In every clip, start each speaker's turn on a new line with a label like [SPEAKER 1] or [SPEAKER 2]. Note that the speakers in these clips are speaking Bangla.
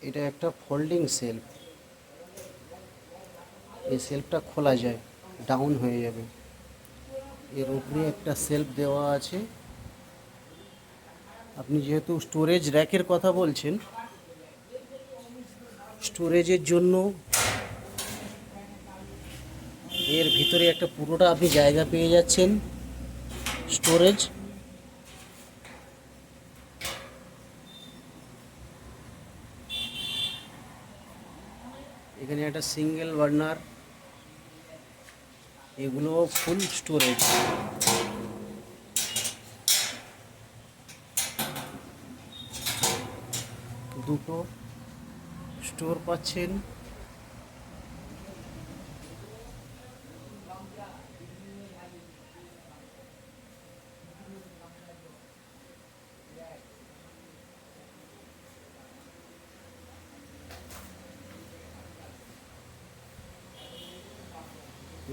[SPEAKER 1] এটা একটা ফোল্ডিং সেলফ। এই সেলফটা খোলা যায়, ডাউন হয়ে যাবে। এর উপরে একটা সেলফ দেওয়া আছে। আপনি যেহেতু স্টোরেজ র্যাকের কথা বলছেন, স্টোরেজের জন্য এর ভিতরে একটা পুরোটা আপনি জায়গা পেয়ে যাচ্ছেন স্টোরেজ। এখানে একটা সিঙ্গেল বার্নার, এগুলো ফুল স্টোরেজ। দুটো স্টোর পাচ্ছেন।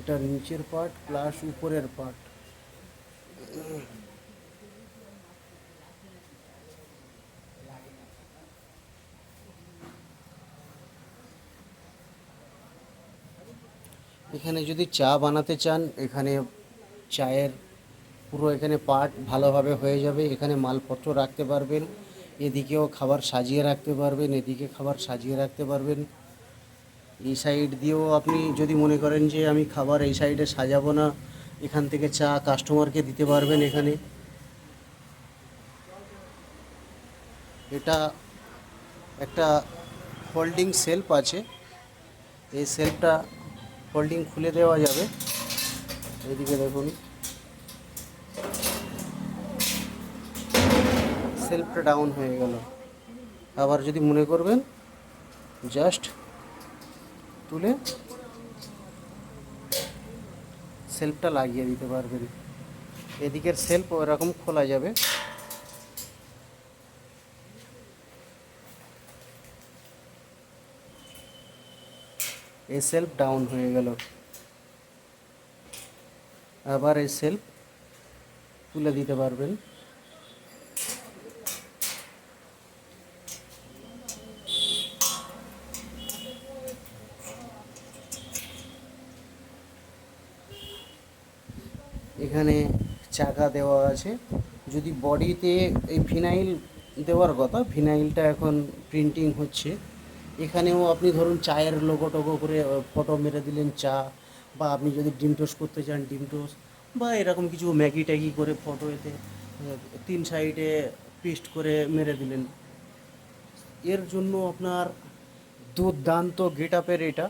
[SPEAKER 1] এটা নিচের পার্ট প্লাস উপরের পার্ট। এখানে যদি চা বানাতে চান, এখানে চায়ের পুরো এখানে পার্ট ভালোভাবে হয়ে যাবে। এখানে মালপত্র রাখতে পারবেন, এদিকেও খাবার সাজিয়ে রাখতে পারবেন, এদিকে খাবার সাজিয়ে রাখতে পারবেন। এই সাইড দিয়েও আপনি যদি মনে করেন যে আমি খাবার এই সাইডে সাজাবো না, এখান থেকে চা কাস্টমারকে দিতে পারবেন। এখানে এটা একটা ফোল্ডিং সেলফ আছে। এই সেলফটা ফোল্ডিং খুলে দেওয়া যাবে। এদিকে দেখুন, সেলফটা ডাউন হয়ে গেল। আবার যদি মনে করবেন, জাস্ট তুলে সেলফটা লাগিয়ে দিতে পারবেন। এদিকের সেলফ ওরকম খোলা যাবে। এই সেলফ ডাউন হয়ে গেল। আবার এই সেলফ তুলে দিতে পারবেন। এখানে চাকা দেওয়া আছে। যদি বডিতে এই ফিনাইল দেওয়ার কথা, ফিনাইলটা এখন প্রিন্টিং হচ্ছে। এখানেও আপনি ধরুন চায়ের লোগো টোগো করে ফটো মেরে দিলেন চা, বা আপনি যদি ডিম টোস্ট করতে চান ডিম টোস্ট, বা এরকম কিছু ম্যাগি ট্যাগি করে ফটো এতে তিন সাইডে পেস্ট করে মেরে দিলেন। এর জন্য আপনার দুর্দান্ত গেট আপের এটা।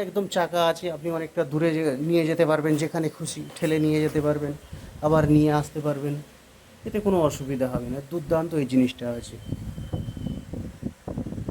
[SPEAKER 1] একদম চাকা আছে, আপনি অনেকটা দূরে নিয়ে যেতে পারবেন, যেখানে খুশি ঠেলে নিয়ে যেতে পারবেন, আবার নিয়ে আসতে পারবেন। এতে কোনো অসুবিধা হবে না। দুর্দান্ত এই জিনিসটা আছে।